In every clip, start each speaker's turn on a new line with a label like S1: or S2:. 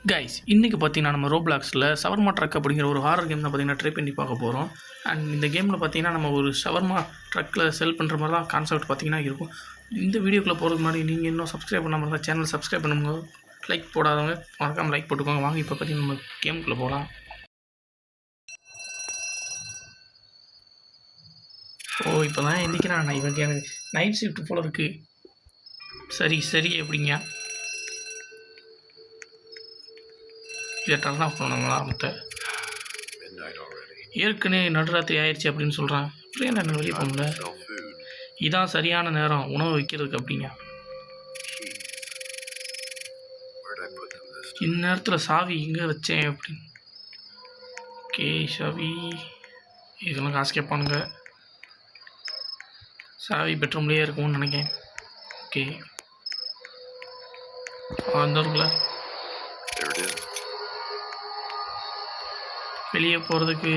S1: Guys இன்றைக்கி பார்த்தீங்கன்னா நம்ம ரோப்ளாக்ஸில் ஷவர்மா ட்ரக் அப்படிங்கிற ஒரு ஹாரர் கேம் தான் பார்த்தீங்கன்னா ட்ரை பண்ணி பார்க்க போகிறோம். அண்ட் இந்த கேமில் பார்த்தீங்கன்னா நம்ம ஒரு ஷவர்மா ட்ரக்கில் செல் பண்ணுற மாதிரி தான் கான்செப்ட் பார்த்தீங்கன்னா இருக்கும். இந்த வீடியோக்குள்ளே போகிறதுக்கு முன்னாடி நீங்கள் இன்னும் சப்ஸ்கிரைப் பண்ணாமல் இருந்தால் சேனல் சப்ஸ்கிரைப் பண்ணுங்க. லைக் போடாதவங்க மறக்காமல் லைக் போட்டுக்கோங்க. வாங்க இப்போ பார்த்தீங்கன்னா நம்ம கேமுக்குள்ளே போகலாம். ஓ இப்போ தான் எந்திக்கிறேன் நான். இவனுக்கு எனக்கு நைட் ஷிஃப்ட் போல் இருக்குது. சரி எப்படிங்க இதை டர்ன் ஆஃப் பண்ணணுங்களா? மற்ற ஏற்கனவே நடுராத்திரி ஆயிடுச்சு அப்படின்னு சொல்கிறான். அப்புறம் என்ன வெளியே போகல? இதான் சரியான நேரம் உணவு வைக்கிறதுக்கு அப்படிங்க. இந்நேரத்தில் சாவி இங்கே வச்சேன் அப்படின்னு. ஓகே சாவி இதெல்லாம் காசு கேட்பானுங்க. சாவி பெட்ரூம்லேயே இருக்கும்னு நினைக்கிறேன். ஓகே வந்துருங்களா? வெளியே போகிறதுக்கு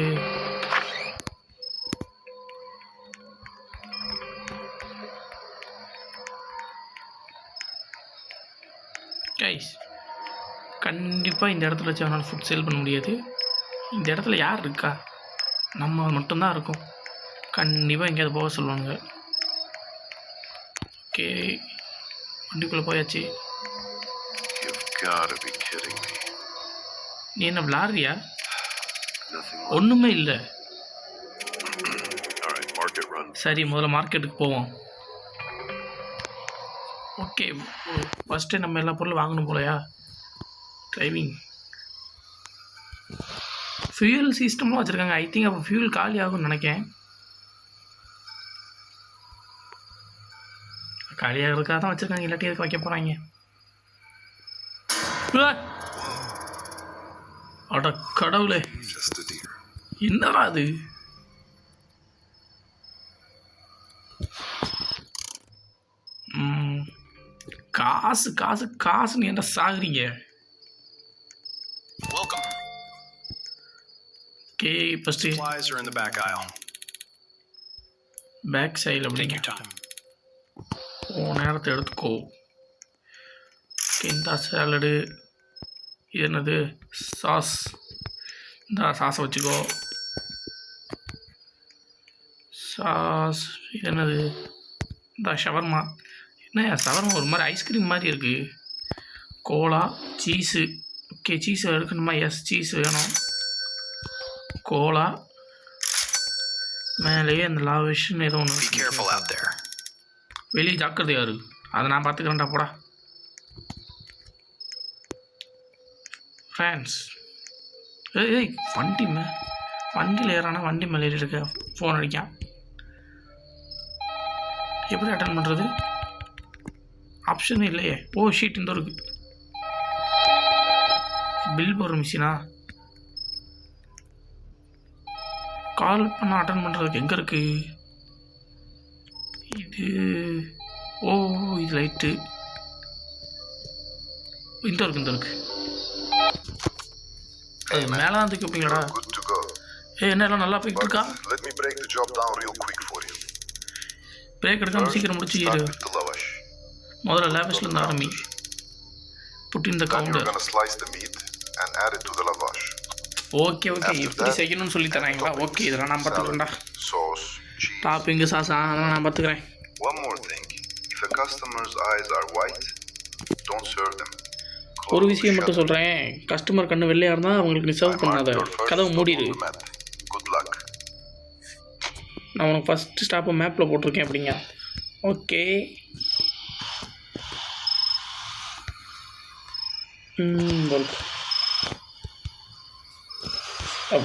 S1: கைஸ் கண்டிப்பாக இந்த இடத்துல வச்சு அவனால் ஃபுட் சேல் பண்ண முடியாது. இந்த இடத்துல யார் இருக்கா? நம்ம மட்டும்தான் இருக்கும். கண்டிப்பாக எங்கேயாவது போக சொல்லுவாங்க. ஓகே வண்டிக்குள்ளே போயாச்சு. நீ என்ன விளாடுறியா? ஒன்றுமே இல்லை. சரி முதல்ல மார்க்கெட்டுக்கு போவோம். ஓகே ஃபஸ்ட்டு நம்ம எல்லா பொருளும் வாங்கணும் போலையா? டிரைவிங் ஃபியூல் சிஸ்டம்லாம் வச்சுருக்காங்க. ஐ திங்க் அப்போ ஃபியூல் காலி ஆகும்னு நினைக்கிறேன். காலி ஆகிறதுக்காக தான் வச்சுருக்காங்க, இல்லாட்டி எதுக்கு வைக்க போகிறாங்க? அட கடவுளே என்னடா அது? காசு காசு காசுன்னு என்ன சாகுறீங்க? ஓகே ஃபஸ்ட்டு பேக் சைடில் அப்படிங்க. நேரத்தை எடுத்துக்கோ. இந்த சாலடு இது என்னது? சாஸ். இந்த சாஸை வச்சுக்கோ. சாஸ் இது என்னது? இந்த ஷவர்மா. என்ன ஷவர்மா ஒரு மாதிரி ஐஸ்கிரீம் மாதிரி இருக்குது. Cola cheese. ஓகே சீஸ் எடுக்கணுமா? எஸ் சீஸ் வேணும். கோலா மேலேயே அந்த லாவிஷ்னு ஏதோ ஒன்று. வெளியே ஜாக்கிரதை யாரு? அதை நான் பார்த்துக்கிறேன்டா போடா. ஃப்ரெண்ட்ஸ் ஏய் வண்டியில் ஏறானா வண்டி மேலே ஏறிட்டு ஃபோன் அடிக்கான். எப்படி அட்டன் பண்ணுறது? ஆப்ஷன் இல்லையே. ஓ ஷீட் இந்த இருக்குது. பில் போடுற மிஷினா? கால் பண்ண அட்டன் பண்ணுறதுக்கு எங்கே இருக்குது இது? ஓ இது லைட்டு இந்த இருக்குது. அது மேலே தான் தூக்கி வைப்பீங்களாடா? என்ன எல்லாம் நல்லா போய்கிட்டு இருக்கா? பிரேக் எடுக்காமல் சீக்கிரம் முடிச்சுக்கிடு. முதல்ல லேவிஷ்ல இருந்து ஆரம்பி. Put in the counter. Okay எப்படி செய்யணும்னு சொல்லி தராங்களா? ஓகே இதெல்லாம் நான் பார்த்துக்கிறேன்டா. டாப்பிங்கு சாஸா அதெல்லாம் நான் பார்த்துக்கிறேன். ஒரு விஷயம் மட்டும் சொல்கிறேன், கஸ்டமர் கண்ணு வெள்ளையாக இருந்தால் அவங்களுக்கு நீ சர்வ் பண்ணாத, கதவை மூடிடு. நான் உனக்கு ஃபஸ்ட்டு ஸ்டாப்பை மேப்பில் போட்டிருக்கேன் அப்படிங்க. ஓகே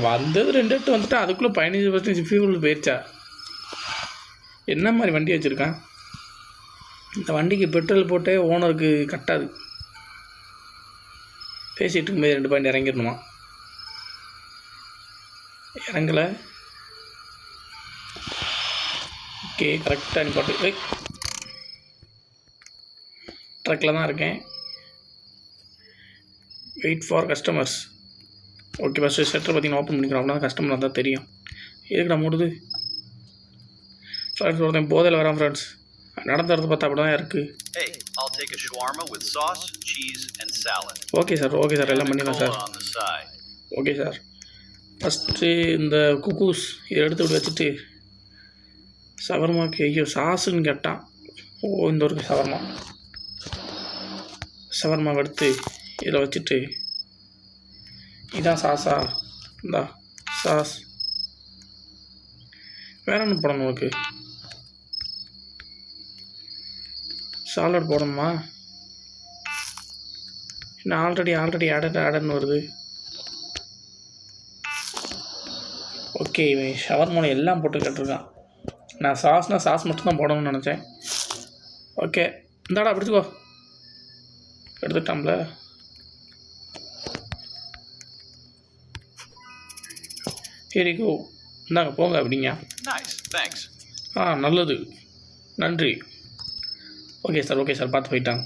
S1: வந்தது 2 வந்துட்டு அதுக்குள்ளே 15% ஃபியூல் போயிடுச்சா? என்ன மாதிரி வண்டி வச்சுருக்கான்? இந்த வண்டிக்கு பெட்ரோல் போட்டே ஓனருக்கு கட்டாது. பேசிகிட்டு இருக்கும்போது 2 பாயிண்ட் இறங்கிடணுமா? இறங்கலை. ஓகே கரெக்டாக நீ பாட்டு ட்ரக்கில் தான் இருக்கேன். Wait for customers. Okay first shutter பார்த்தீங்கன்னா ஓப்பன் பண்ணிக்கிறோம். அப்படின்னா கஸ்டமர் வந்தால் தெரியும். எதுக்கு நான் மூடுது? ஃப்ரெண்ட்ஸ் ஒருத்தன் போதையில் வரான். ஃப்ரெண்ட்ஸ் நடந்துறது பார்த்தா அப்படி தான் இருக்குது.
S2: I'll take a shawarma with sauce, cheese, and salad.
S1: Okay sir எல்லாம்
S2: And a
S1: பண்ணிடலாம்
S2: cola
S1: sir.
S2: on the side.
S1: Okay sir. First இந்த குக்கூஸ் இதை எடுத்து விட்டு வச்சுட்டு ஷவர்மாக்கு ஐயோ சாஸுன்னு கேட்டான். இந்த ஒரு ஷவர்மா எடுத்து இதில் வச்சுட்டு இதான் சாஸா? இந்தா சாஸ். வேறு என்ன போடணும் உங்களுக்கு? சாலட் போடணுமா? இன்னும் ஆல்ரெடி ஆடன்னு வருது. ஓகே, இவன் ஷவர்மாவில் எல்லாம் போட்டு கேட்டிருக்கான். நான் சாஸ் மட்டும்தான் போடணும்னு நினச்சேன். ஓகே, இந்தாடா பிடிச்சிக்கோ. எடுத்துக்கிட்டாம்ல. சரிக்கோ, இந்தாங்க போங்க அப்படிங்க. நல்லது, நன்றி. ஓகே சார் பார்த்து போயிட்டாங்க.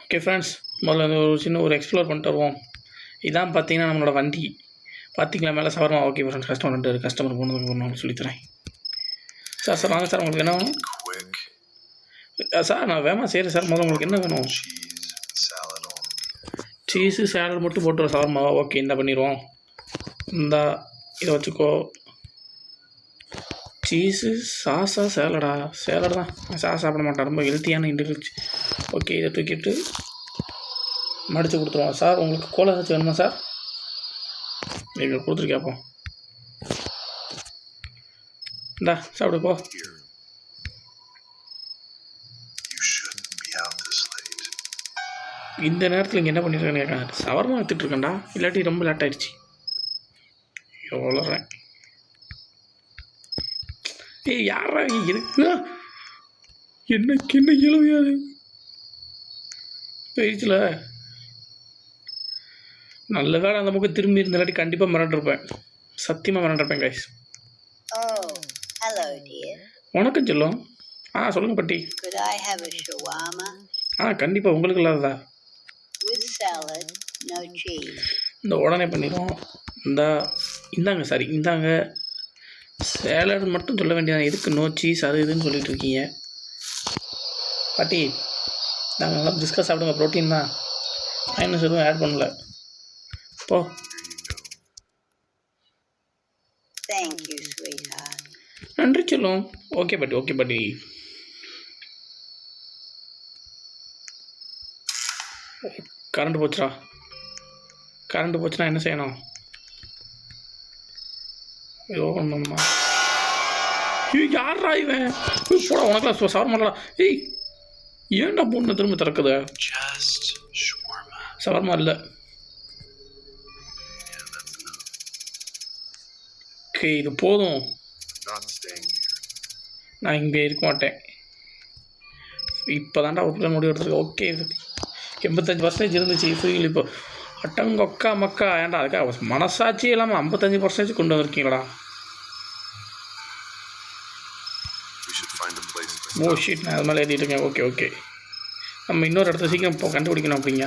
S1: ஓகே ஃப்ரெண்ட்ஸ், முதல்ல ஒரு எக்ஸ்ப்ளோர் பண்ணிட்டு வருவோம். இதான் பார்த்தீங்கன்னா நம்மளோட வண்டி. பார்த்தீங்களா மேலே ஷவர்மா? ஓகே ஃப்ரெண்ட்ஸ், கஸ்டமர் போனதுக்கு ஒன்று சொல்லித்தரேன். சார் வாங்க சார், உங்களுக்கு என்ன வேணும்? சார் நான் வேமா சரி சார், முதல்ல உங்களுக்கு என்ன வேணும்? சீஸு சேலட் மட்டும் போட்டு ஷவர்மாவா? ஓகே, இந்த பண்ணிடுவோம். இதை வச்சுக்கோ. சீஸு சாஸா சேலடா? சேலட் தான். சாஸ் சாப்பிட மாட்டேன், ரொம்ப ஹெல்த்தியான இண்டிவிஜுவல். ஓகே, இதை தூக்கிட்டு மடித்து கொடுத்துருவோம். சார் உங்களுக்கு கோலா ஏதாச்சும் வேணுமா சார்? நீங்கள் கொடுத்துருக்கேப்போ. இந்தா சாப்பிடு போ. இந்த நேரத்தில் இங்கே என்ன பண்ணியிருக்கேன்னு கேட்குறேன். ஷவர்மா எடுத்துகிட்ருக்கேன்டா, இல்லாட்டி ரொம்ப லேட் ஆகிடுச்சு. எவ்வளோறேன். யாரா இருக்கு? என்ன இளவையாது போயிடுச்சுல. நல்ல வேலை அந்த பக்கம் திரும்பி இருந்தாட்டி கண்டிப்பாக மிரண்டிருப்பேன். சத்தியமாக மிரண்டிருப்பேன் கைஸ். வணக்கம் செல்லம். சொல்லுங்கள் பட்டி. கண்டிப்பாக உங்களுக்கு இல்லாததா? இந்த உடனே பண்ணிடுவோம். இந்தாங்க சாரி, இந்தாங்க சேலட் மட்டும் சொல்ல வேண்டியதான். எதுக்கு நோ சீஸ் அது இதுன்னு சொல்லிட்டு இருக்கீங்க பாட்டி? நாங்கள் நல்லா பிஸ்கட் சாப்பிடுங்க, ப்ரோட்டீன் தான். மைனஸ் எதுவும் ஆட் பண்ணல. போ. நன்றி சொல்லும். ஓகே பாட்டி. கரண்ட் போச்சுன்னா என்ன செய்யணும்? இது ஓப்பன் பண்ணுமா? யாரா இவன்? போடா, உனக்குலாம் ஷவர்மாலாம். ஏன்டா பொண்ணு திரும்ப திறக்குது? ஷவர்மா இல்லை. ஓகே, இது போதும். நான் இங்கே இருக்க மாட்டேன். இப்போ தான்டா ஒரு பிள்ளை முடிவு எடுத்துருக்கேன். ஓகே, 85% இருந்துச்சு ஃப்ரீயில். இப்போ அட்டங்கொக்கா மக்கா. ஏன்டா அதுக்காக மனசாட்சி இல்லாமல் 55% கொண்டு வந்திருக்கீங்களா? ஷீட், நான் அது மேலே எழுதிட்டு இருக்கேன். ஓகே, நம்ம இன்னொரு இடத்த சீக்கிரம் இப்போ கண்டுபிடிக்கணும். அப்படிங்க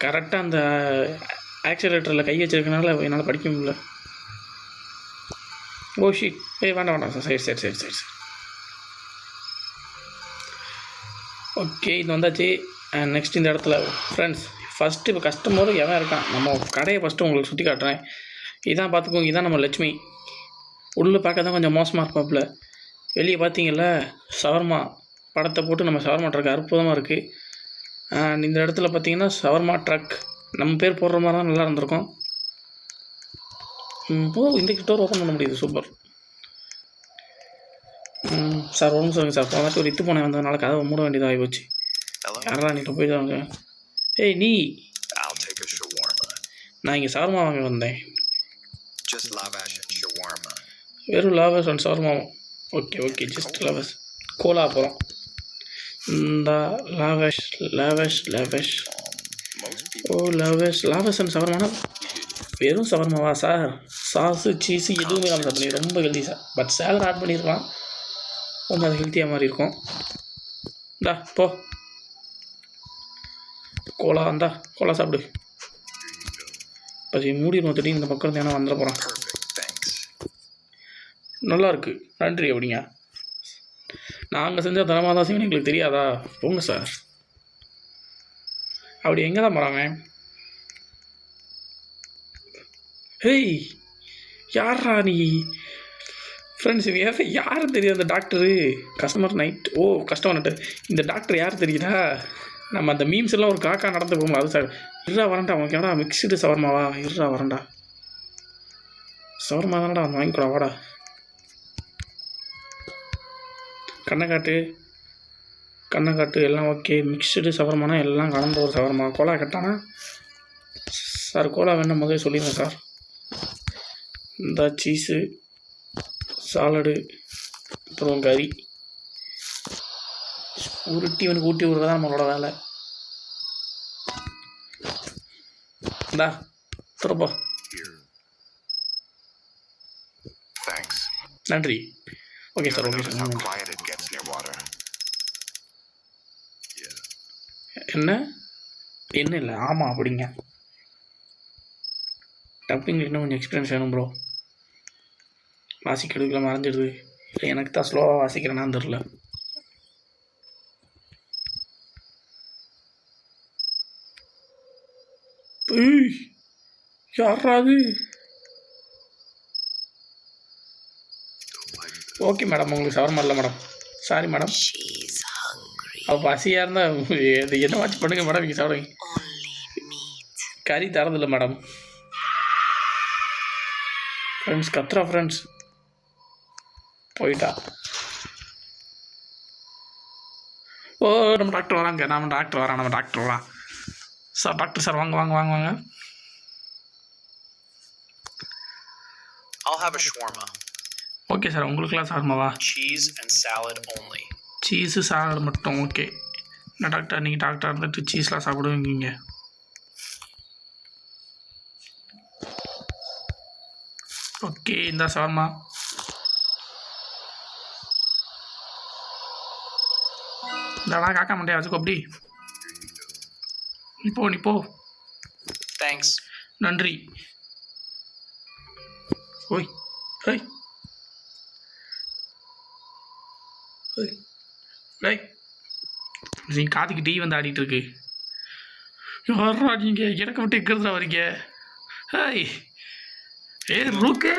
S1: கரெக்டாக அந்த ஆக்சிலேட்டரில் கை வச்சிருக்கனால என்னால் படிக்க முடியல. ஷீட். வேண்டாம் சார். சரி. ஓகே, இது வந்தாச்சு. நெக்ஸ்ட் இந்த இடத்துல ஃப்ரெண்ட்ஸ் ஃபஸ்ட்டு இப்போ கஸ்டமர் எவன் இருக்கான், நம்ம கடையை ஃபஸ்ட்டு உங்களுக்கு சுற்றி காட்டுறேன். இதான் பார்த்துக்கோங்க, இதான் நம்ம லட்சுமி. உள்ளே பார்க்க தான் கொஞ்சம் மோசமாக இருப்பாப்புல. வெளியே பார்த்தீங்கல்ல, ஷவர்மா படத்தை போட்டு நம்ம ஷவர்மா ட்ரக் அற்புதமாக இருக்குது. இந்த இடத்துல பார்த்தீங்கன்னா ஷவர்மா ட்ரக் நம்ம பேர் போடுற மாதிரி தான் நல்லா இருந்திருக்கும். இந்த கிட்ட ஓப்பன் பண்ண முடியுது. Super sir. ஒன்று சொல்லுங்கள் சார். போன ஒரு இத்து போனேன் வந்ததுனால கதவை மூட வேண்டியதாக போச்சு. யாரா நீ போய் தாங்க. நீ நான் இங்கே ஷவர்மா வாங்க வந்தேன். வெறும் லாவஸ் அண்ட் ஷவர்மாவும். Okay, just lavash. கோலா போகிறோம். இந்த லாவஷ். லாவஸ் அண்ட் ஷவர்மானா வெறும் ஷவர்மாவா சார்? சாஸு சீஸு எதுவுமே இல்லாமல் சாப்பிட ரொம்ப healthy sir. But salad add பண்ணியிருக்கலாம், கொஞ்சம் அது ஹெல்த்தியாக மாதிரி இருக்கும். போ கோலா சாப்பிடு. பசி மூடிடுவோம். திடீர்னு இந்த பக்கம் இருந்து ஏன்னா வந்துட போகிறான். நல்லாயிருக்கு, நன்றி. அப்படிங்க நாங்கள் செஞ்சால் தரமாக தான் செய்யணும் எங்களுக்கு தெரியாதா? போங்க சார். அப்படி எங்கே தான் போகிறாங்க? ஹேய், யாரா நீ? ஃப்ரெண்ட்ஸ், இது யாரும் தெரியும் அந்த டாக்டரு? கஸ்டமர் நைட், ஓ கஸ்டமர் நைட்டு. இந்த டாக்டர் யார் தெரியுதா? நம்ம அந்த மீம்ஸ் எல்லாம் ஒரு காக்கா நடந்து போகணும். அது சார் இருறா வரண்டா. உனக்கு என்னடா மிக்ஸ்டு சவர்மாவா? இருறா வரண்டா. சவர்மா தானடா, வாங்கிக்கூடா வாடா. கண்ணை காட்டு எல்லாம் ஓகே. மிக்ஸ்டு சவர்மானா எல்லாம் கலந்த ஒரு சவர்மா. கோலா கட்டானா சார்? கோலா வேணும் முதல்ல சொல்லிடுங்க சார். இந்த சீஸு, சாலடு, அப்புறம் கறி உருட்டி வந்து ஊட்டி விடுறதா நம்மளோட வேலை. இந்தா துறப்போ. நன்றி. Okay sir, okay sir. என்ன இல்லை, ஆமாம் அப்படிங்க. டப்பிங்கில் இன்னும் கொஞ்சம் எக்ஸ்பீரியன்ஸ் வேணும் ப்ரோ. வாசிக்கிறதுக்குள்ள மறைஞ்சிடுது. இல்லை எனக்கு தான் ஸ்லோவாக வாசிக்கிறேன்னான்னு தெரில. யாராது? ஓகே மேடம், உங்களுக்கு சவர்மா இல்லை மேடம். Sorry madam. அவள் பசியாக இருந்தால் என்ன வாட்ச் பண்ணுங்க மேடம். இங்கே சாப்பிடுங்க. கறி தரதில்லை மேடம். ஃப்ரெண்ட்ஸ் கத்துறா. ஃப்ரெண்ட்ஸ் போயிட்டா. ஓ நம்ம டாக்டர் வராங்க. நம்ம டாக்டர் வரான் சார். டாக்டர் சார் வாங்க வாங்க வாங்க வாங்க.
S2: I'll have a shawarma.
S1: Okay sir, உங்களுக்குலாம் சார்மாவா?
S2: Cheese and salad only.
S1: Cheese salad மட்டும். ஓகே. என்ன டாக்டர், நீங்கள் டாக்டர் இருந்துட்டு சீஸ்லாம் சாப்பிடுவீங்க? ஓகே, இந்த சார்மா. இந்தடா காக்கா மண்டையா வச்சுக்கோ. அப்படி நீ போ.
S2: Thanks.
S1: நன்றி. ஓய் ஹேய் டேய், நீ காதுக்கு டீ வந்து ஆடிட்டுருக்கு. யாரா நீங்கள்? எனக்கு விட்டு இருக்கிறதுல வரீங்க? ஹேய் ரூக்கு,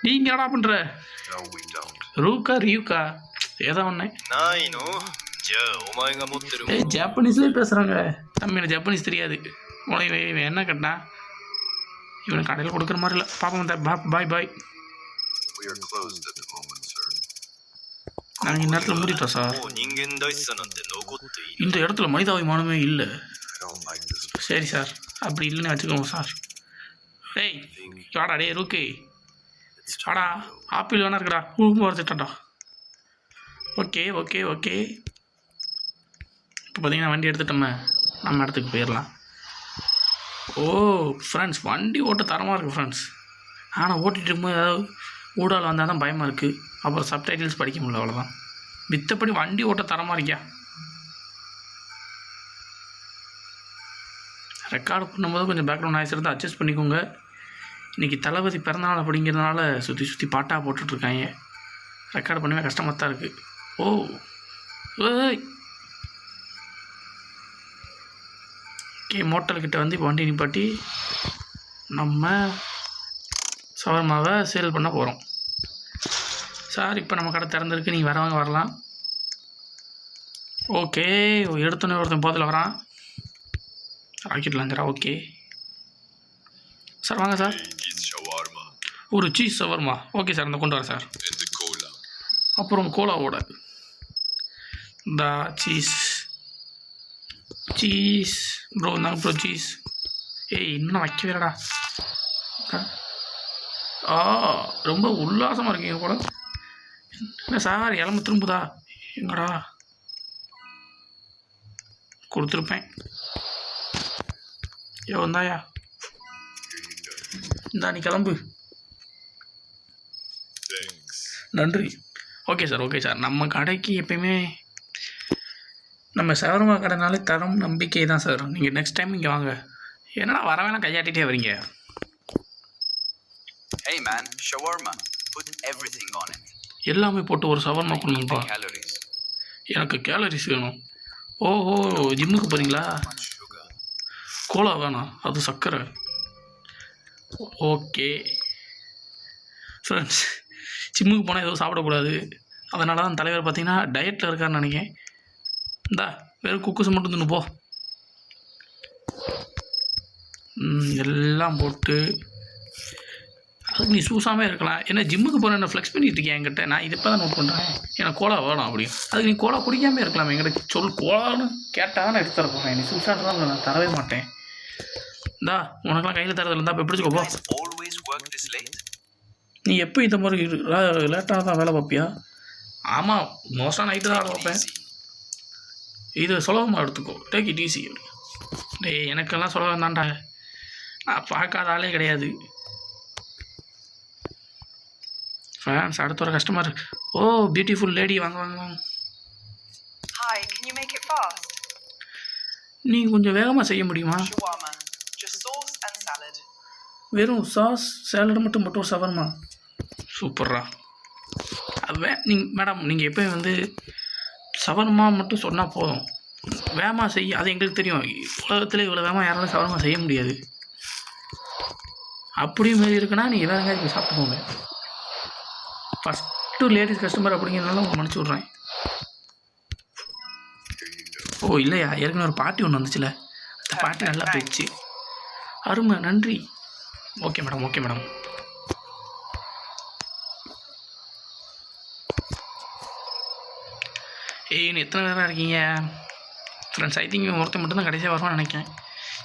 S1: நீங்கள் என்னடா பண்ணுற? ரூக்கா ஏதோ ஒன்று. ஜாப்பனீஸ்லேயே பேசுகிறாங்க. நம்ம எனக்கு ஜாப்பனீஸ் தெரியாது. உனக்கு என்ன கட்டினா இவனுக்கு கடையில் கொடுக்குற மாதிரி இல்லை. பாப்பா வந்தா பாய் பாய். நாங்கள் இந்த இடத்துல மூடிட்டோம் சார். இந்த இடத்துல மனிதாபிமானமே இல்லை. சரி சார், அப்படி இல்லைன்னு வச்சுக்கோங்க சார். டேய் வாடா, டே ரூக்கு வாடா. ஆப்பிள் வேணா இருக்குடா. வரச்சுட்டாடா. Okay okay okay. இப்போ பார்த்தீங்கன்னா வண்டி எடுத்துட்டோமே, நம்ம இடத்துக்கு போயிடலாம். ஓ ஃப்ரெண்ட்ஸ், வண்டி ஓட்ட தரமாக இருக்குது ஃப்ரெண்ட்ஸ். ஆனால் ஓட்டிகிட்டு இருக்கும்போது ஏதாவது ஊடால் வந்தால் தான் பயமாக இருக்குது. அப்புறம் சப்டைட்டில்ஸ் படிக்க முடியல, அவ்வளோதான். மித்தப்படி வண்டி ஓட்ட தரமாக இருக்கியா. ரெக்கார்டு பண்ணும்போது கொஞ்சம் பேக்ரவுண்ட் நாய்ஸ் இருந்தால் அட்ஜஸ்ட் பண்ணிக்கோங்க. இன்றைக்கி தளபதி பிறந்தநாள் அப்படிங்கிறதுனால சுற்றி பாட்டாக போட்டுட்ருக்காங்க. ரெக்கார்டு பண்ணவே கஷ்டமாக தான் இருக்குது. ஓ ஏய் ஓகே, மோட்டல்கிட்ட வந்து இப்போ வண்டி நிப்பாட்டி நம்ம சவர்மாவை சேல் பண்ண போகிறோம். சார் இப்போ நம்ம கடை திறந்துருக்கு, நீங்கள் வரவங்க வரலாம். ஓகே, எடுத்தோன்னே ஒருத்தன் போதில் வரான். ராக்கெட் லாஞ்சரா? ஓகே சார், வாங்க சார். ஒரு சீஸ் சவர்மா. ஓகே சார், இந்த கொண்டு வரேன் சார். அப்புறம் கோலாவோட இந்த சீஸ் ப்ரோ. இருந்தாங்க ப்ரோ சீஸ். ஏய் இன்னும் வைக்கவேடா. ரொம்ப உல்லாசமாக இருக்கீங்க கூட. என்ன சார் இளம்பு திரும்புதா? எங்கடா கொடுத்துருப்பேன். வந்தாயா? இந்தா நீ கிளம்பு. நன்றி. Okay sir. நம்ம கடைக்கு எப்பயுமே நம்ம சவர்மா கடைனாலே தரம் நம்பிக்கை தான் சார். நீங்கள் நெக்ஸ்ட் டைம் இங்கே வாங்க. என்னடா வர வேணாம் கையாட்டிகிட்டே வரீங்க?
S2: Hey man, shawarma. Put everything on it.
S1: எல்லாமே போட்டு ஒரு ஷவர்மா கொடுங்கப்பா.
S2: Calories.
S1: எனக்கு கேலரிஸ் வேணும். ஓஹோ, ஜிம்முக்கு போகிறீங்களா? கோலா வேணாம், அது சர்க்கரை. ஓகே ஃப்ரெண்ட்ஸ், ஜிம்முக்கு போனால் எதுவும் சாப்பிடக்கூடாது. அதனால தான் தலைவர் பார்த்தீங்கன்னா டயட்டில் இருக்காருன்னு நினைக்கிறேன். இந்தா வெறும் குக்குஸ் மட்டும் தின்னு போ. எல்லாம் போட்டு அதுக்கு நீ சூசாமே இருக்கலாம். ஏன்னா ஜிம்முக்கு போகிற என்ன ஃப்ளெக்ஸ் பண்ணிட்டு இருக்கேன் என்கிட்ட. நான் இதை இப்போ தான் நோட் பண்ணுறேன். எனக்கு கோலா வேணும் அப்படின்னு. அதுக்கு நீ கோலா குடிக்காமல் இருக்கலாம். என்கிட்ட கோலான்னு கேட்டால் நான் எடுத்து தர போகிறேன். நீ சூசாக தான் நான் தரவே மாட்டேன். இந்தா உனக்கெல்லாம் கையில் தரதில்ல, இருந்தால் இப்போ பிடிச்சிக்கோ போ.
S2: Always work this late?
S1: நீ எப்போ இந்த மாதிரி லேட்டாக தான் வேலை பார்ப்பியா? ஆமாம், மோஸ்ட்டாக நைட்டு தான் வேலை பார்ப்பேன். இது சுலபமாக எடுத்துக்கோ, டேக் இட் ஈஸி. டேய் எனக்கெல்லாம் சுலபம் தான்டா, நான் பார்க்காத ஆளே கிடையாது. ஃப்ரெண்ட்ஸ், அடுத்த ஒரு கஸ்டமர். ஓ பியூட்டிஃபுல் லேடி, வாங்க வாங்க வாங்க.
S3: Hi, can you make it fast?
S1: நீங்கள் கொஞ்சம் வேகமாக செய்ய முடியுமா?
S3: Shawarma. Just sauce and salad.
S1: வெறும் சாஸ் சேலடு மட்டும் போட்டு ஒரு ஷவர்மா. சூப்பர்ரா. மேடம் நீங்கள் எப்போயும் வந்து ஷவர்மா மட்டும் சொன்னால் போதும், வேகமாக செய்ய. அது எங்களுக்கு தெரியும். உலகத்தில் இவ்வளோ வேகமாக யாராலும் ஷவர்மா செய்ய முடியாது. அப்படியும் மாரி இருக்குன்னா நீங்கள் வேறு எங்கேயாவது போய் சாப்பிட்டு போங்க. ஃபஸ்ட்டு லேடிஸ் கஸ்டமர் அப்படிங்கிறதுனால உங்களை மன்னிச்சு விட்றேன். ஓ இல்லையா, ஏற்கனவே ஒரு பார்ட்டி ஒன்று வந்துச்சுல, அந்த பார்ட்டி நல்லா போயிடுச்சு. அருமை, நன்றி. Okay madam, okay madam. இன்னும் எத்தனை பேராக இருக்கீங்க ஃப்ரெண்ட்ஸ்? ஐ திங்க் இவன் ஒருத்தன் மட்டும் தான் கடைசியாக வருவான்னு நினைக்கிறேன்.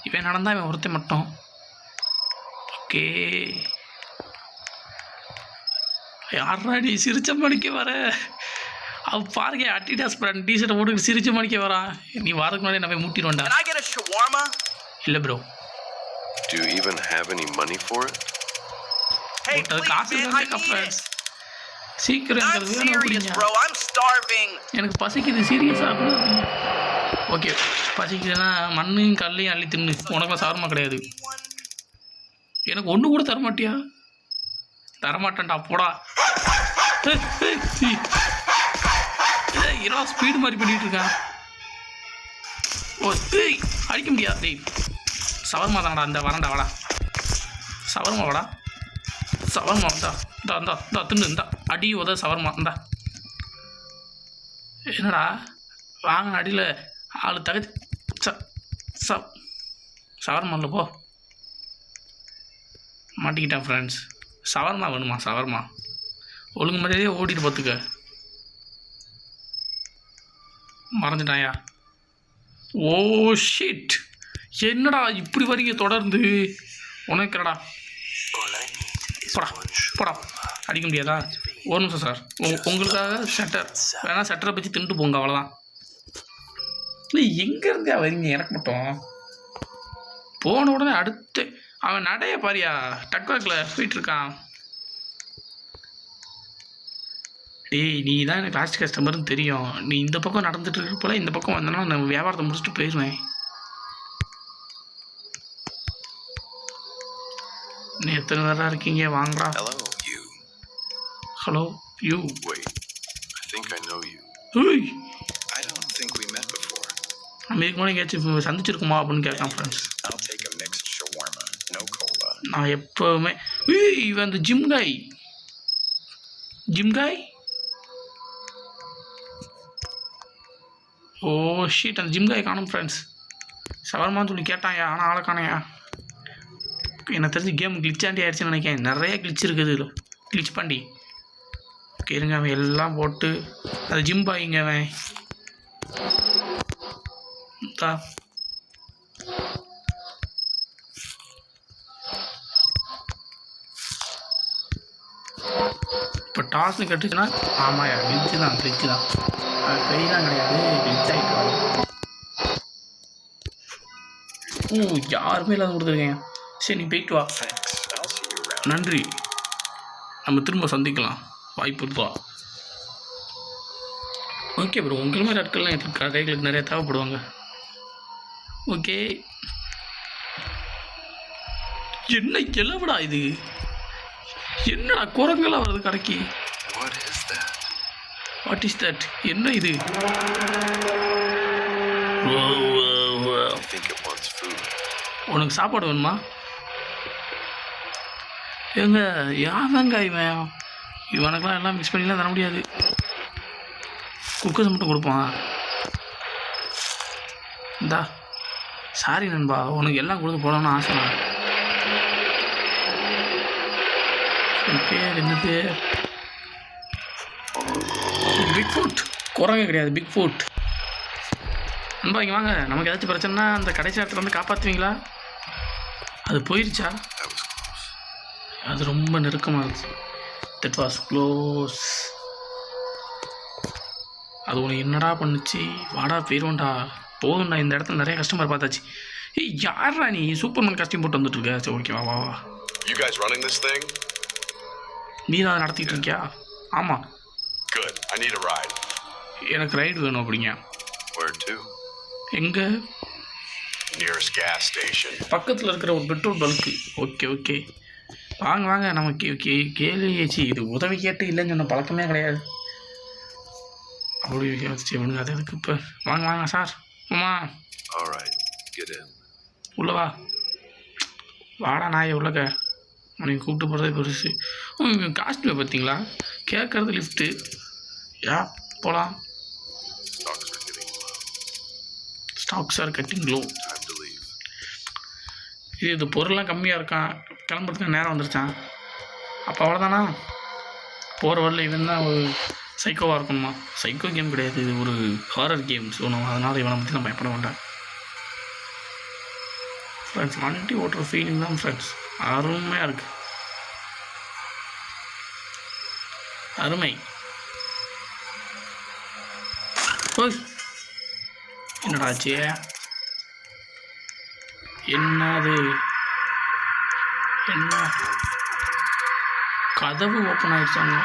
S1: இவன் நடந்தால் இவன் ஒருத்தன் மட்டும். ஓகே, யாரா நீ சிரிச்ச மணிக்க வர? அவ பாருங்க, அட்டிடாஸ் பிராண்ட் டிஷர்ட்டை போட்டு சிரிச்ச மணிக்க வரான். நீ வரதுக்கு முன்னாடி நம்ம மூட்டிடுவோண்டா.
S3: Can I get a shawarma?
S1: இல்லை bro.
S4: Do you even have any money for it?
S3: Hey,
S1: அது
S3: please,
S1: காசு
S3: man, I
S1: தான்
S3: need
S1: ஃப்ரெண்ட்ஸ்.
S3: it.
S1: சீக்கிரம்
S3: I'm
S1: எனக்கு
S3: serious,
S1: வேணும்.
S3: bro. I'm starving.
S1: எனக்கு பசிக்குது, சீரியஸாக. ஓகே, பசிக்குதுன்னா மண்ணையும் கல்லையும் அள்ளி தின்னு. உனக்குலாம் சாரமாக கிடையாது. எனக்கு ஒன்று கூட தரமாட்டியா? தரமாட்டேன்டா, போடா. இரவா ஸ்பீடு மாதிரி பண்ணிகிட்டு இருக்கான். ஓ ஏய், அடிக்க முடியாது. டேய் சவர்மா தான்டா, இந்த வரண்டா வாடா. சவர்மா வாடா, சவர்மா இந்தா இந்தா இந்தா இந்தா தின்னு. இந்தா அடி உத சவர்மா. இந்தா என்னடா வாங்கின அடியில் ஆள் தகச்சு சவர்மா இல்லை போ. மாட்டிக்கிட்டேன் ஃப்ரெண்ட்ஸ். சவர்மா வேணுமா? சவர்மா ஒழுங்கு மாதிரியே ஓட்டிட்டு பார்த்துக்க. மறந்துட்டாயா? ஓ ஷிட், என்னடா இப்படி வரீங்க தொடர்ந்து? உனக்குறடா, போடா போடா. அடிக்க முடியாதா? ஒரு நிமிஷம் சார், உங்களுக்காக ஷட்டர் வேணா, ஷட்டரை பற்றி தின்ட்டு போங்க, அவ்வளோதான். இல்லை எங்கேருந்தே வரீங்க? எனக்கு மட்டும் போன உடனே அடுத்து அவன் நடைய பாரியா, டக்வாக்கில் போயிட்டு இருக்கான். டேய் நீ தான் எனக்கு லாஸ்ட் கஸ்டமர்னு தெரியும். நீ இந்த பக்கம் நடந்துட்டு இருக்க போல, இந்த பக்கம் வந்தேன்னா நான் வியாபாரத்தை முடிச்சுட்டு போயிடுவேன். நீ எத்தனை பேராக இருக்கீங்க? வாங்கடா.
S4: Hello, you.
S1: Hello you.
S4: Wait, I think I know you.
S1: ஏய்,
S4: I don't think we met before.
S1: நம்ம இதுக்கு முன்னாடி எங்கேயாச்சும் சந்திச்சிருக்குமா அப்படின்னு கேட்கான் friends.
S4: I'll take a mixed shawarma, no cola.
S1: நான் எப்போவுமே இவன் அந்த ஜிம் காய் ஓ ஷீட், அந்த ஜிம் காய் காணும் ஃப்ரெண்ட்ஸ். ஷவர்மான்னு சொல்லி கேட்டாயா, ஆனால் ஆளை காணையா. எனக்கு தெரிஞ்சு கேம் கிளிச்சாண்டி ஆயிடுச்சுன்னு நினைக்கிறேன். நிறைய கிளிச் இருக்குது இதில், கிளிச் பண்ணி. ஓகே இருங்க, அவன் எல்லாம் போட்டு அது ஜிம் பாய்ங்க அவன் தா. இப்போ டாஸ்னு கட்டுச்சுன்னா ஆமாயா, கிளிச்சு தான் அது பெரியலாம் கிடையாது, கிளிச் ஆகிட்டு வரும். யாருமே இல்லாத கொடுத்துருக்கேன். சரி நீ போயிட்டு வா.
S4: Thanks. I'll see you around.
S1: நன்றி, நம்ம திரும்ப சந்திக்கலாம், வாய்ப்பு இருக்கா? ஓகே ப்ரோ, உங்கள் மாதிரி ஆட்கள்லாம் எனக்கு கடைகளுக்கு நிறைய தேவைப்படுவாங்க. ஓகே, என்ன எல்லவடா இது? என்னடா குரங்கெல்லாம் வருது கடைக்கு?
S4: What is that?
S1: What is that? என்ன இது?
S4: I think it wants food.
S1: உனக்கு சாப்பாடு வேணுமா? ஏங்க யாவங்க இவன்? இவனுக்கெல்லாம் எல்லாம் மிக்ஸ் பண்ணிலாம் தர முடியாது. குக்கர்ஸ் மட்டும் கொடுப்பான். இந்தா சாரி நண்பா, உனக்கு எல்லாம் கொடுத்து போடணும்னு ஆசை. என் பேர் என்னது? Big food. குரங்கு கிடையாது, பிக் ஃபுட். நண்பா இங்கே வாங்க. நமக்கு ஏதாச்சும் பிரச்சனைனா அந்த கடைசி இடத்துல வந்து காப்பாற்றுவீங்களா? அது போயிடுச்சா? அது ரொம்ப நெருக்கமாக இருந்துச்சு. That was close. அது உனக்கு என்னடா பண்ணுச்சு? வாடா போயிடுவோண்டா. போதும்டா, இந்த இடத்துல நிறைய கஸ்டமர் பார்த்தாச்சு. ஏய் யாரா நீ? சூப்பர்மேன் காஸ்டியூம் போட்டு வந்துட்டுருக்க. சரி ஓகே, வா வா வா.
S4: You guys running this thing?
S1: நீ தான் அதை நடத்திட்டு இருக்கியா? ஆமாம்.
S4: Good. I need a ride.
S1: எனக்கு ரைடு வேணும் அப்படிங்க.
S4: Where to?
S1: எங்கே?
S4: Nearest gas station.
S1: பக்கத்தில் இருக்கிற ஒரு பெட்ரோல் பல்க்கு. ஓகே ஓகே, வாங்க வாங்க. நமக்கு கேள்வியாச்சு. இது உதவி கேட்டு இல்லைன்னு சொன்ன பழக்கமே கிடையாது. அப்படி வச்சு விடுங்க. அது எதுக்கு இப்போ? வாங்க வாங்க சார். ஆமா
S4: All right. Get in.
S1: உள்ளவா. வாடா நாயை உள்ளக்க. உனக்கு கூப்பிட்டு போகிறதே பெருசு. காஸ்ட்யூமை பார்த்தீங்களா? கேட்குறது லிஃப்ட்டு. யா போகலாம்.
S4: Stocks are getting low.
S1: Stocks are getting low.
S4: Time to leave.
S1: இது பொருள்லாம் கம்மியாக இருக்கான். கிளம்புறதுக்கு நேரம் வந்துருச்சான். அப்போ அவ்வளோதானா? போகிற வரல இவன் தான் ஒரு சைக்கோவாக இருக்கணுமா? சைக்கோ கேம் கிடையாது, இது ஒரு ஹாரர் கேம். ஸோ நம்ம அதனால் இவனை பற்றி நான் பயப்பட மாட்டேன். ஃப்ரெண்ட்ஸ் வண்டி ஓட்டுற ஃபீலிங் தான் ஃப்ரெண்ட்ஸ் அருமையாக இருக்குது. அருமை. ஓய் என்னடாச்சு? என்னது? என்ன கதவு ஓப்பன் ஆயிடுச்சாங்க?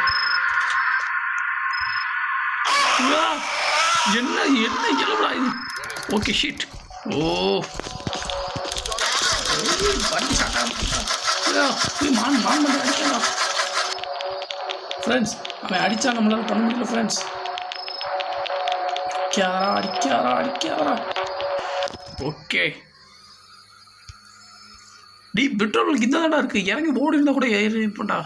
S1: என்ன என்ன எவ்வளோ இது? Okay sheet. ஓ மான் மான் மட்டும் அடிக்கலாம் ஃப்ரெண்ட்ஸ். அவன் அடித்தா நம்மளால் பண்ண முடியல ஃப்ரெண்ட்ஸ். அடிக்காரா. ஓகே டி பெட்ரோலுக்கு இந்த தாண்டா இருக்குது. இறங்கி ஓடி இருந்தால் கூட ஏறி இருப்பேன்டா.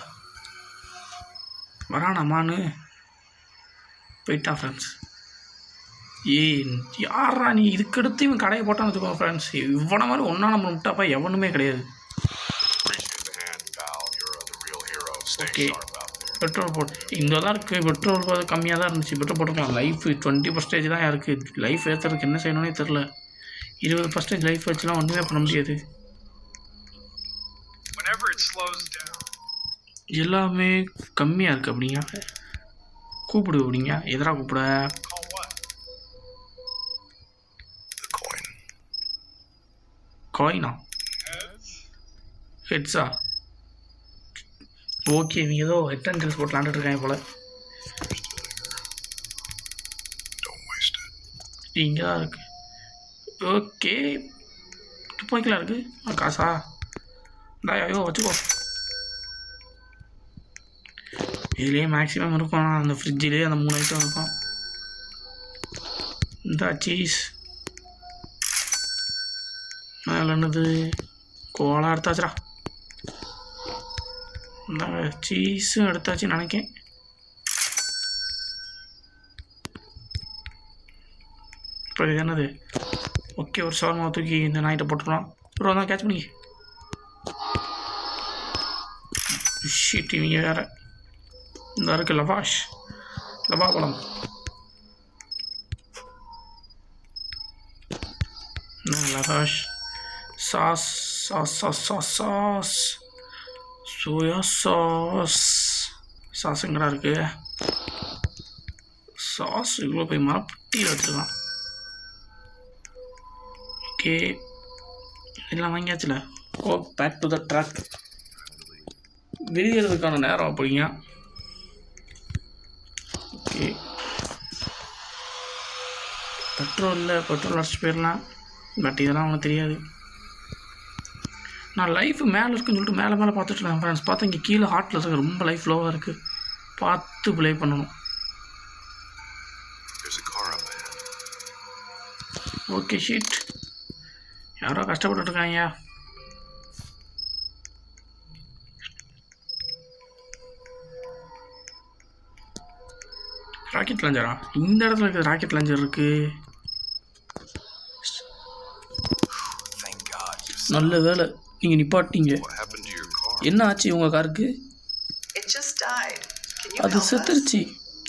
S1: வரானா மானு? போயிட்டான் ஃப்ரெண்ட்ஸ். யாரா நீ? இதுக்கடுத்து இவன் கடையை போட்டான்னு வச்சுக்கோங்க ஃப்ரெண்ட்ஸ். இவனை மாதிரி ஒன்றா நம்ம விட்டாப்பா எவனுமே கிடையாது. ஓகே பெட்ரோல் போட்டு இங்கே தான் இருக்குது. பெட்ரோல் கம்மியாக தான் இருந்துச்சு. பெட்ரோல் போட்டுக்கலாம். லைஃப் 20% தான் இருக்குது. லைஃப் ஏற்றுறதுக்கு என்ன செய்யணும்னே தெரில. 20% லைஃப் வச்சுலாம் ஒன்றுமே பண்ண முடியாது. எல்லாமே கம்மியாக இருக்குது. அப்படிங்க கூப்பிடு. அப்படிங்க எதிராக கூப்பிட. காயினா? ஹெட்ஸா? ஓகே, நீ ஏதோ ஹெட் அண்ட் ட்ரெஸ் போட்டு விளாண்டுருக்காங்க போல். இங்கே தான் இருக்குது. ஓகே துப்பாக்கிலாம் இருக்குது. காசா? ஐயோ வச்சுக்கோ. இதுலேயே மேக்ஸிமம் இருக்கும். அந்த ஃப்ரிட்ஜிலே அந்த 3 ஐட்டம் இருக்கும். இந்த சீஸ் அதில் என்னது? கோலா எடுத்தாச்சுரா. இந்த சீஸும் எடுத்தாச்சுன்னு நினைக்கேன். இப்போ இது என்னது? ஓகே ஒரு ஷவர்மா தூக்கி இந்த நாய்கிட்ட போட்டுருவோம். அப்புறம் தான் கேட்ச் பண்ணி ஷீட். இவங்க வேறு இந்த இருக்குது லவா பழம். லவாஷ் சாஸ் சோயா சாஸ் எங்கடா இருக்குது? சாஸ் இவ்வளோ போய் மரப்பட்டியில் வச்சுருக்கான். ஓகே எல்லாம் வாங்கியாச்சுல. ஓ பேக் டு த ட்ரக். வெளியேறதுக்கான நேரம் அப்படிங்க. ஓகே பெட்ரோல் அடிச்சு போயிடலாம். பட் இதெல்லாம் அவனுக்கு தெரியாது. நான் லைஃப் மேலே இருக்குன்னு சொல்லிட்டு மேலே பார்த்துட்டு இருக்கேன் ஃப்ரெண்ட்ஸ். பார்த்தா இங்கே கீழே ஹார்ட்டில் இருக்க ரொம்ப லைஃப் லோவாக இருக்குது. பார்த்து ப்ளே பண்ணணும். ஓகே ஷீட், யாரோ கஷ்டப்பட்டுருக்காங்க. ராக்கெட் லாஞ்சரா? இந்த இடத்துல இருக்குது ராக்கெட் லாஞ்சர் இருக்குது.
S4: Thank God.
S1: நல்ல வேலை நீங்கள் நிப்பாட்டிங்க.
S4: What happened to your car?
S1: என்ன ஆச்சு உங்கள் காருக்கு?
S3: It just died. Can you
S1: அது
S3: help us?
S1: செத்துருச்சு.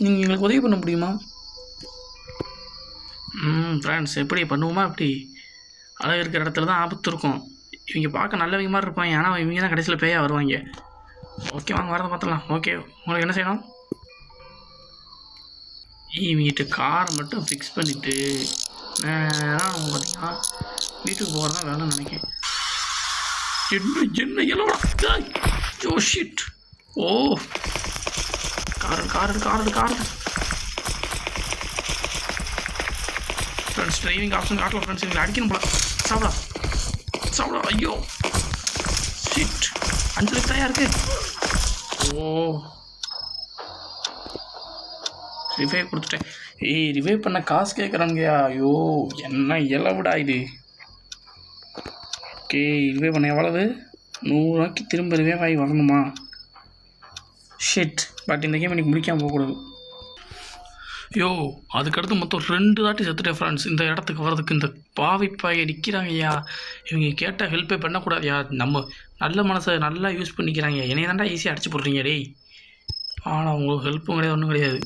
S1: நீங்கள் எங்களுக்கு உதவி பண்ண முடியுமா? ஃப்ரெண்ட்ஸ், எப்படி பண்ணுவோமா? அப்படி அழகு இருக்கிற இடத்துல தான் ஆபத்து இருக்கும். இவங்க பார்க்க நல்லவங்க மாதிரி இருப்பாங்க, ஆனால் இவங்க தான் கடைசியில் பேயா வருவாங்க. ஓகே, வாங்க வரதை பார்த்துலாம். ஓகே, உங்களுக்கு என்ன செய்யணும்? இவங்கிட்ட காரை மட்டும் ஃபிக்ஸ் பண்ணிவிட்டு நேராக அவங்க பார்த்தீங்கன்னா வீட்டுக்கு போகிறது தான் வேலைன்னு நினைக்கிறேன். என்ன எல்லோடா ஓ ஷிட். ஓ காரு ஃப்ரெண்ட்ஸ், டிரைவிங் ஆப்ஷன் காட்டலாம் ஃப்ரெண்ட்ஸ். எங்களுக்கு அடிக்கணும் போல. சாப்பிடா. ஐயோ ஷிட், 5 லட்சம் இருக்கு. ஓ ரிவைவ் கொடுத்துட்டேன். ரிவைவ் பண்ண காசு கேட்குறாங்கயா. ஐயோ என்ன எவ்வளவுடா இது. ஓகே, ரிவைவ் பண்ண எவ்வளவு? 100 ரூபாய்க்கு திரும்ப ரிவைவ் ஆகி வரணுமா? ஷிட், பட் இந்த கேம் எனக்கு முடிக்காமல் போகக்கூடாது. ஐயோ, அதுக்கடுத்து மொத்தம் 2 தாட்டி செத்துட்டேன் ஃப்ரெண்ட்ஸ். இந்த இடத்துக்கு வர்றதுக்கு இந்த பாவிப்பாயை நிற்கிறாங்கய்யா. இவங்க கேட்டால் ஹெல்ப்பே பண்ணக்கூடாதுயா. நம்ம நல்ல மனசை நல்லா யூஸ் பண்ணிக்கிறாங்க. என்னைய தாண்டா ஈஸியாக அடிச்சு போடுறீங்க டேய். ஆனால் உங்களுக்கு ஹெல்ப்பும் கிடையாது, ஒன்றும் கிடையாது.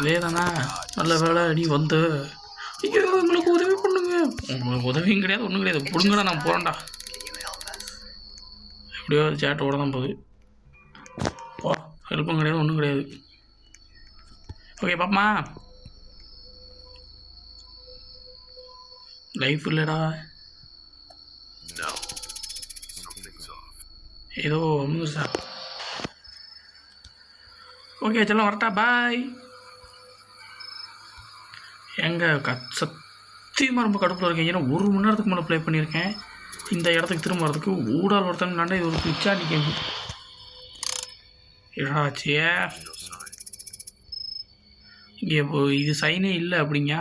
S1: அதே தானே, நல்ல வேலை நீ வந்து. ஐயோ, உங்களுக்கு உதவி பண்ணுங்க. உங்களுக்கு உதவியும் கிடையாது, ஒன்றும் கிடையாது. பிடுங்கடா, நான் போகிறேன்டா.
S3: Can you help us?
S1: எப்படியோ சேட் ஓட தான் போகுது. ஓ, ஹெல்ப்பும் கிடையாது, ஒன்றும் கிடையாது. ஓகே பாப்பா, லைஃப் இல்லைடா.
S4: No. Something's off.
S1: ஏதோ ஒன்று சார். ஓகே செல்லம், வரட்டா, பாய். எங்க சத்தியமாக ரொம்ப கடுப்பில் இருக்கேன். ஏன்னா 1 மணி நேரத்துக்கு மேலே ப்ளே பண்ணியிருக்கேன். இந்த இடத்துக்கு திரும்ப வரதுக்கு ஊடால் ஒருத்தன் இது ஒரு பிச்சாண்டி கேம். எடாச்சியே,
S4: No sign.
S1: இங்கே இது சைனே இல்லை அப்படிங்க.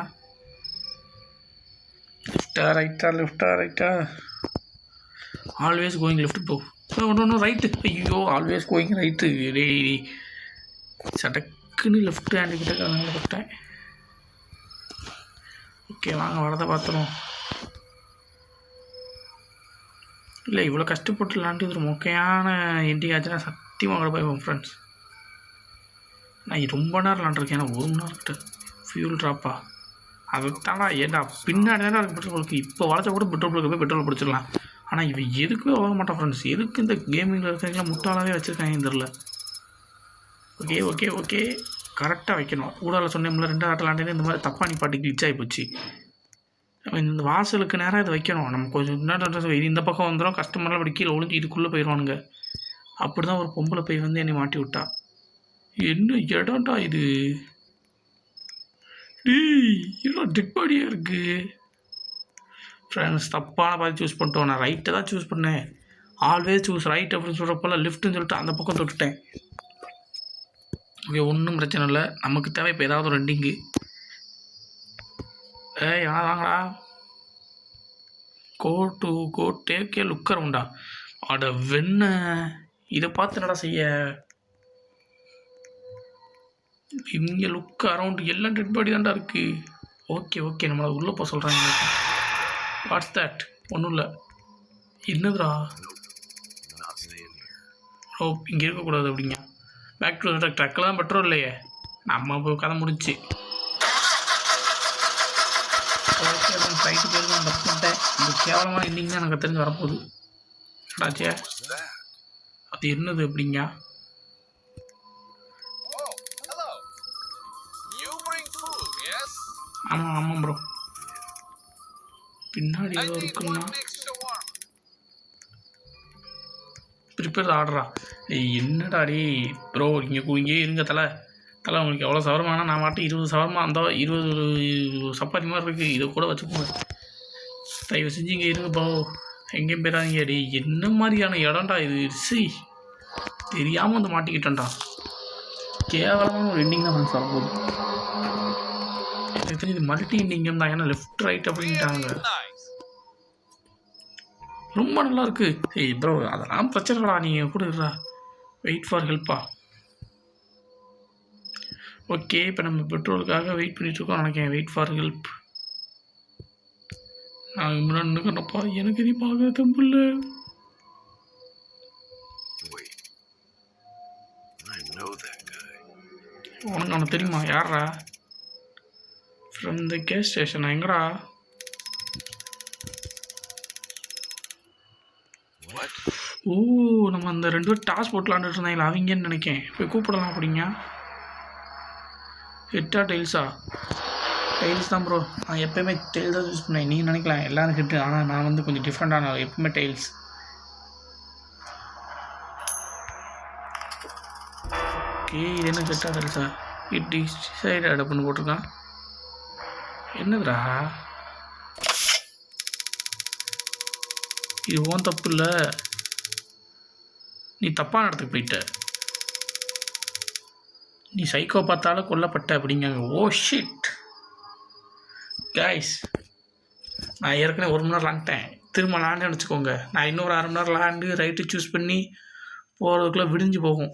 S1: லெஃப்டா ரைட்டா ஆல்வேஸ் கோயிங் லெஃப்ட் ப்ரோ. ஒன்று ரைட்டு. ஐயோ, ஆல்வேஸ் கோயிங் ரைட்டு. டேய் சடக்குன்னு லெஃப்ட் ஹேண்டு கிட்ட கலந்து விட்டேன். ஓகே, வாங்க வரதை பார்த்துருவோம். இல்லை, இவ்வளோ கஷ்டப்பட்டு விளாண்டு ஒரு மொக்கையான எண்டிங் ஆச்சுன்னா சத்தியமாக கூட போய்ப்போம் ஃப்ரெண்ட்ஸ். நான் ரொம்ப நேரம் விளாண்டுருக்கேன். ஏன்னா 1 மணி நேரம் கிட்ட ஃபியூல் ட்ராப்பா. அதுதானா ஏண்டா பின்னாடி தானே இருக்குது பெட்ரோல் பல்க்கு. இப்போ வளர்த்த கூட பெட்ரோல் பல்க்கு போய் பெட்ரோல் பிடிச்சிடலாம். ஆனால் இவன் எதுக்குமே வர மாட்டான் ஃப்ரெண்ட்ஸ். எதுக்கு இந்த கேமிங்கில் இருக்கிறவங்க முட்டாளாகவே வச்சுருக்காங்க தெரில. ஓகே கரெக்டாக வைக்கணும். ஊடால சொன்னேன்ல 2 ஆட்டில் விளாண்டே இந்த மாதிரி தப்பாக நிப்பாட்டி கிளிச் ஆகி போச்சு. இந்த வாசலுக்கு நேராக இதை வைக்கணும். நம்ம கொஞ்சம் நேரம் இது இந்த பக்கம் வந்துடும். கஸ்டமர்லாம் அப்படி கீழே ஒழிஞ்சு இதுக்குள்ளே போயிடுவானுங்க. அப்படி தான் ஒரு பொம்பளை போய் வந்து என்னை மாட்டி விட்டா. என்ன இடம்டா இது? எல்லாம் டெட் பாடியாக இருக்குது ஃப்ரெண்ட்ஸ். தப்பான பார்த்து சூஸ் பண்ணிட்டோம். நான் ரைட்டை தான் சூஸ் பண்ணேன். ஆல்வேஸ் சூஸ் ரைட் அப்படின்னு சொல்கிறப்பெல்லாம் லெஃப்ட்டுன்னு சொல்லிட்டு அந்த பக்கம் தொட்டுட்டேன். ஓகே, ஒன்றும் பிரச்சனை இல்லை. நமக்கு தேவை இப்போ ஏதாவது ஒரு ரெண்டிங்கு. எவனா வாங்கடா. கோ டேக்கே லுக்கர் உண்டா? அட வெண்ண, இதை பார்த்து என்னடா செய்ய. இங்கே லுக் அரவுண்ட் எல்லாம் டெட் பாடி தான்டா இருக்குது. ஓகே நம்மளை உள்ளே போக சொல்கிறாங்க. What's that? ஒன்றும் இல்லை. என்னதுடா?
S4: Not staying here.
S1: ஓ, இங்கே இருக்கக்கூடாது அப்படிங்க. பேக் டு ட்ரக்கில் தான் பெட்ரோல் இல்லையே. நம்ம இப்போ கதை முடிச்சு. ஓகே, ஃபைட்டு பேருக்கு நான் தப்பு பண்ணிட்டேன். இந்த கேவலமாக எண்டிங் தான் எனக்கு தெரிஞ்சு வரப்போகுது. ஆச்சே,
S4: What's that?
S1: அது என்னது அப்படிங்க?
S2: Oh, hello. You bring food, yes?
S1: ஆமாம் ப்ரோ. பின்னாடி
S2: I
S1: ஏதோ
S2: need
S1: இருக்குன்னா
S2: 1 big shawarma.
S1: ப்ரிப்பேர் ஆர்டரா? என்னடா டே ப்ரோ, இங்கே இருங்க தலை உங்களுக்கு எவ்வளோ சவரமானா நான் மாட்டி 20 சவரமா அந்த 20 சப்பாத்தி மாதிரி இருக்குது. இதை கூட வச்சுக்கோங்க. தயவு செஞ்சு இங்கே இருங்க ப்ரோ, எங்கேயும் போயிடாதீங்க. டே என்ன மாதிரியான இடம்டா இது? தெரியாமல் வந்து மாட்டிக்கிட்டேன்டா. கேவலமான ஒரு எண்டிங் தான் ஃப்ரெண்ட்ஸ் வரப்போகுது. எனக்கு தெரிஞ்சு மல்டி இண்டிங்கம் தான், ஏன்னா லெஃப்ட் ரைட் அப்படின்ட்டாங்க.
S2: Nice.
S1: ரொம்ப நல்லா இருக்கு. ஏய் ப்ரோ அதெல்லாம் பிரச்சனை இல்லடா, நீங்கள் கொடுக்குறா. Wait for ஹெல்ப்பா. ஓகே இப்போ நம்ம பெட்ரோலுக்காக வெயிட் பண்ணிகிட்ருக்கோம் நினைக்கிறேன். Wait for help. நான் இம்ரான் நிற்கிறப்பா, எனக்கு நீ பார்க்க தம்பில்ல.
S4: Wait. I know that guy.
S1: உனக்கு அவனுக்கு தெரியுமா? யாரா? ஃப்ரம் த கேஸ் ஸ்டேஷனா? எங்கடா?
S4: What?
S1: ஓ நம்ம அந்த 2 பேர் டாஸ் போட்டு விளாண்டுட்டு இருந்தாங்களா, அவங்கன்னு நினைக்கேன். போய் கூப்பிடலாம் அப்படிங்க. ஹெட்டா டெயில்ஸா? டெயில்ஸ் தான் ப்ரோ. நான் எப்போயுமே டெயில்ஸ் தான் யூஸ் பண்ணேன். நீங்கள் நினைக்கலாம் எல்லோரும் ஹிட்டு, ஆனால் நான் வந்து கொஞ்சம் டிஃப்ரெண்ட்டான எப்பவுமே டெயில்ஸ். ஓகே இது என்ன ஹெட்டா டெயில்ஸா? இட் டிசைட் அப்படின்னு போட்டிருக்கான். என்னதுடா இது? ஓன் தப்பு இல்லை, நீ தப்பான இடத்துக்கு போயிட்ட, நீ சைக்கோ பார்த்தாலும் கொல்லப்பட்ட அப்படிங்காங்க. ஓ ஷிட் கைஸ், நான் ஏற்கனவே 1 மணி நேரம் விளாண்டேன். திரும்ப விளாண்டேன்னு வச்சுக்கோங்க, நான் இன்னொரு 1/2 மணி நேரம் விளாண்டு ரைட்டு சூஸ் பண்ணி போகிறதுக்குள்ளே விடிஞ்சு போகும்.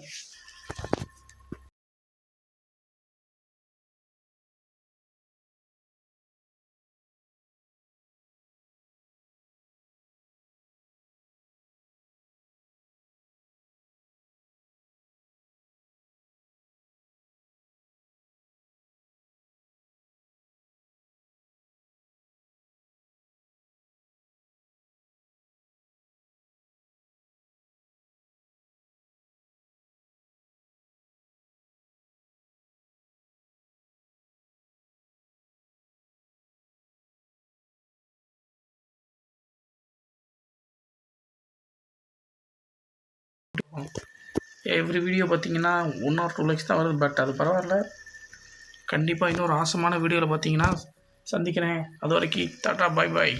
S1: எவ்ரி வீடியோ பார்த்தீங்கன்னா 1 or 2 லைக்ஸ் தான் வருது, பட் அது பரவாயில்ல. கண்டிப்பாக இன்னொரு ஆசமான வீடியோவில் பார்த்தீங்கன்னா சந்திக்கிறேன். அது வரைக்கும் டாட்டா பாய் பாய்.